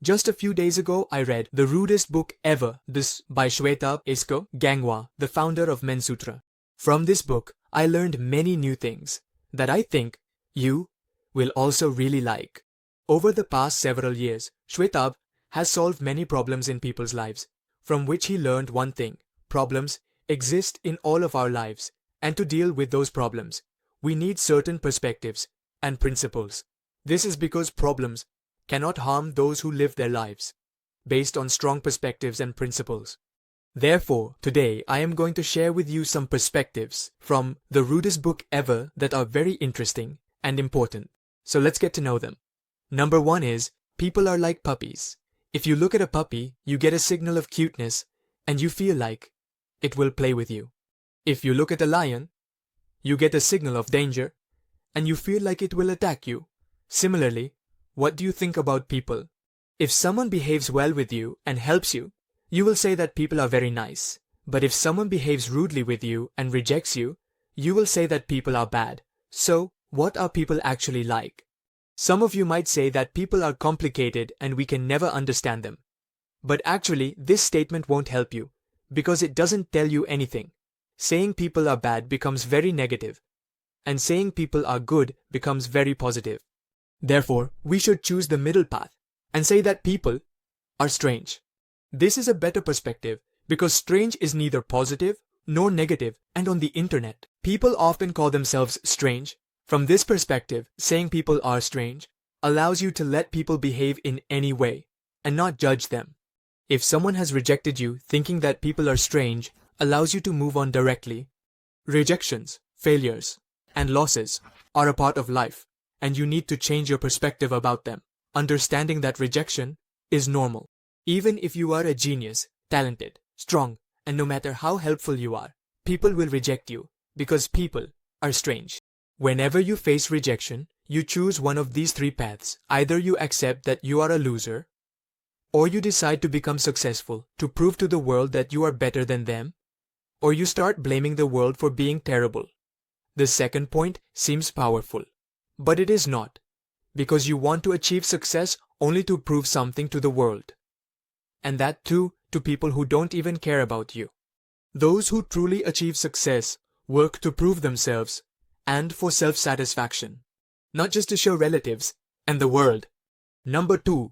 Just a few days ago, I read the rudest book ever, this by Shwetabh Gangwar, the founder of Men Sutra. From this book, I learned many new things that I think you will also really like. Over the past several years, Shwetabh has solved many problems in people's lives, from which he learned one thing: problems exist in all of our lives, and to deal with those problems, we need certain perspectives and principles. This is because problems cannot harm those who live their lives based on strong perspectives and principles. Therefore, today I am going to share with you some perspectives from the rudest book ever that are very interesting and important. So let's get to know them. Number 1 is, people are like puppies. If you look at a puppy, you get a signal of cuteness and you feel like it will play with you. If you look at a lion, you get a signal of danger and you feel like it will attack you. Similarly, what do you think about people? If someone behaves well with you and helps you, you will say that people are very nice. But if someone behaves rudely with you and rejects you, you will say that people are bad. So, what are people actually like? Some of you might say that people are complicated and we can never understand them. But actually, this statement won't help you, because it doesn't tell you anything. Saying people are bad becomes very negative, and saying people are good becomes very positive. Therefore, we should choose the middle path and say that people are strange. This is a better perspective because strange is neither positive nor negative, and on the internet, people often call themselves strange. From this perspective, saying people are strange allows you to let people behave in any way and not judge them. If someone has rejected you, thinking that people are strange allows you to move on directly. Rejections, failures, and losses are a part of life, and you need to change your perspective about them, understanding that rejection is normal. Even if you are a genius, talented, strong, and no matter how helpful you are, people will reject you because people are strange. Whenever you face rejection, you choose one of these 3 paths. Either you accept that you are a loser, or you decide to become successful to prove to the world that you are better than them, or you start blaming the world for being terrible. The second point seems powerful, but it is not, because you want to achieve success only to prove something to the world. And that too to people who don't even care about you. Those who truly achieve success work to prove themselves and for self-satisfaction, not just to show relatives and the world. Number 2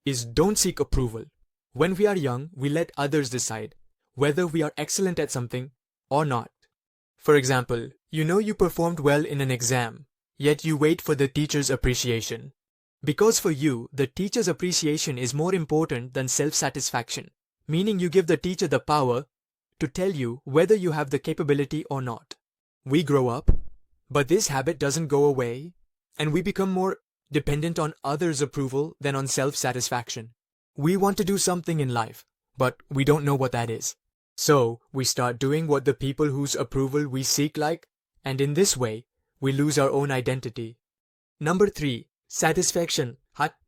is, don't seek approval. When we are young, we let others decide whether we are excellent at something or not. For example, you know you performed well in an exam, yet you wait for the teacher's appreciation. Because for you, the teacher's appreciation is more important than self-satisfaction, meaning you give the teacher the power to tell you whether you have the capability or not. We grow up, but this habit doesn't go away, and we become more dependent on others' approval than on self-satisfaction. We want to do something in life, but we don't know what that is. So, we start doing what the people whose approval we seek like, and in this way, we lose our own identity. Number 3. Satisfaction,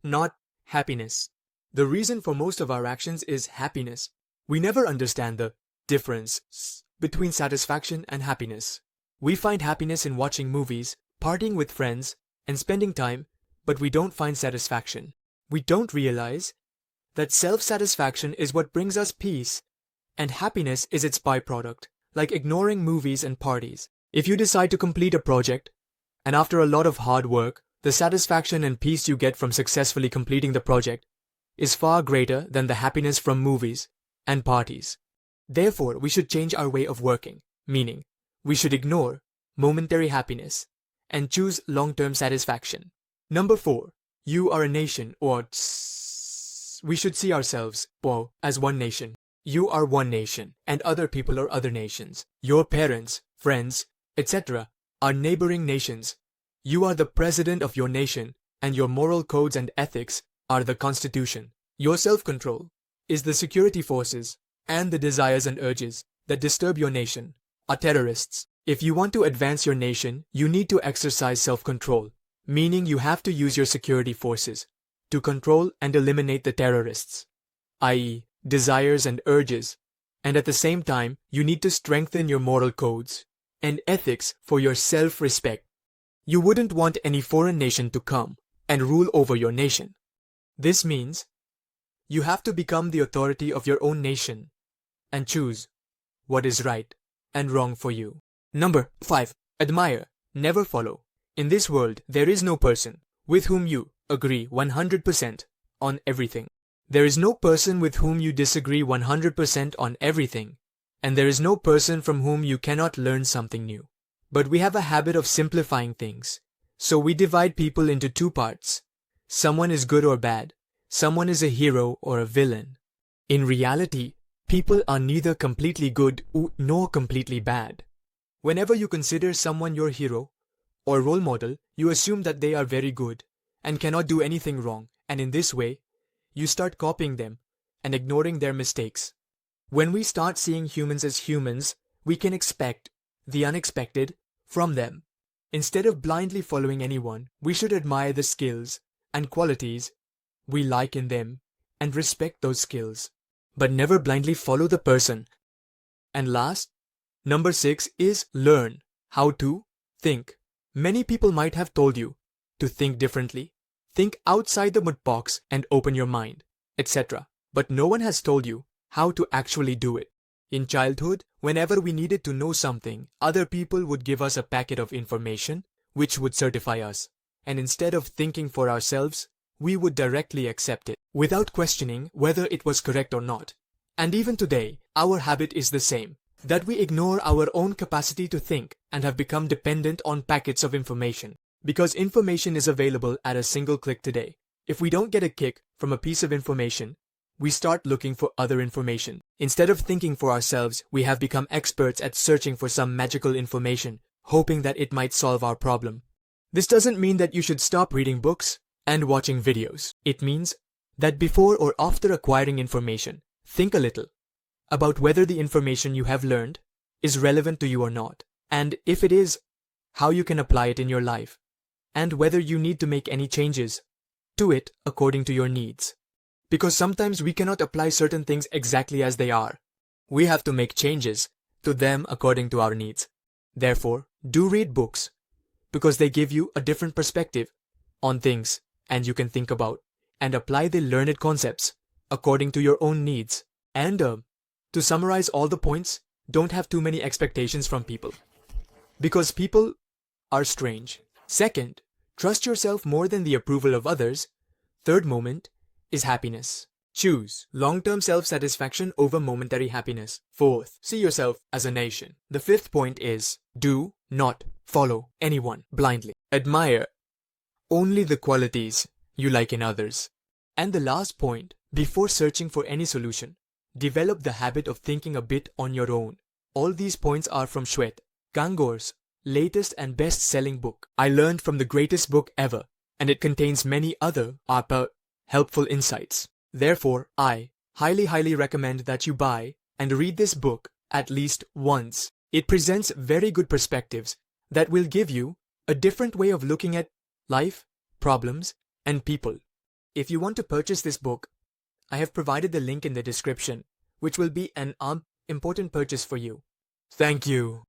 not happiness. The reason for most of our actions is happiness. We never understand the difference between satisfaction and happiness. We find happiness in watching movies, partying with friends, and spending time, but we don't find satisfaction. We don't realize that self-satisfaction is what brings us peace, and happiness is its byproduct, like ignoring movies and parties. If you decide to complete a project, and after a lot of hard work, the satisfaction and peace you get from successfully completing the project is far greater than the happiness from movies and parties. Therefore, we should change our way of working, meaning we should ignore momentary happiness and choose long-term satisfaction. Number 4. You are a nation, or we should see ourselves as one nation. You are one nation, and other people are other nations. Your parents, friends, etc. are neighboring nations. You are the president of your nation, and your moral codes and ethics are the constitution. Your self-control is the security forces, and the desires and urges that disturb your nation are terrorists. If you want to advance your nation, you need to exercise self-control, meaning you have to use your security forces to control and eliminate the terrorists, i.e., desires and urges, and at the same time, you need to strengthen your moral codes and ethics for your self-respect. You wouldn't want any foreign nation to come and rule over your nation. This means You have to become the authority of your own nation and choose what is right and wrong for you. Number 5. Admire, never follow. In this world, there is no person with whom you agree 100% on everything. There is no person with whom you disagree 100% on everything. And there is no person from whom you cannot learn something new. But we have a habit of simplifying things. So we divide people into two parts. Someone is good or bad. Someone is a hero or a villain. In reality, people are neither completely good nor completely bad. Whenever you consider someone your hero or role model, you assume that they are very good and cannot do anything wrong, and in this way, you start copying them and ignoring their mistakes. When we start seeing humans as humans, we can expect the unexpected from them. Instead of blindly following anyone, we should admire the skills and qualities we like in them and respect those skills, but never blindly follow the person. And last, number 6 is learn how to think. Many people might have told you to think differently, think outside the mud box and open your mind, etc. But no one has told you how to actually do it. In childhood, whenever we needed to know something, other people would give us a packet of information which would certify us. And instead of thinking for ourselves, we would directly accept it without questioning whether it was correct or not. And even today, our habit is the same, that we ignore our own capacity to think and have become dependent on packets of information. Because information is available at a single click today. If we don't get a kick from a piece of information, we start looking for other information. Instead of thinking for ourselves, we have become experts at searching for some magical information, hoping that it might solve our problem. This doesn't mean that you should stop reading books and watching videos. It means that before or after acquiring information, think a little about whether the information you have learned is relevant to you or not, and if it is, how you can apply it in your life, and whether you need to make any changes to it according to your needs. Because sometimes we cannot apply certain things exactly as they are. We have to make changes to them according to our needs. Therefore, do read books, because they give you a different perspective on things, and you can think about and apply the learned concepts according to your own needs. And to summarize all the points, don't have too many expectations from people, because people are strange. Second, trust yourself more than the approval of others. Third moment is happiness. Choose long-term self-satisfaction over momentary happiness. Fourth, see yourself as a nation. The fifth point is, do not follow anyone blindly. Admire only the qualities you like in others. And the last point, before searching for any solution, develop the habit of thinking a bit on your own. All these points are from Shwetabh, Gangwar's latest and best-selling book. I learned from the greatest book ever, and it contains many other helpful insights. Therefore, I highly recommend that you buy and read this book at least once. It presents very good perspectives that will give you a different way of looking at life, problems, and people. If you want to purchase this book, I have provided the link in the description, which will be an important purchase for you. Thank you.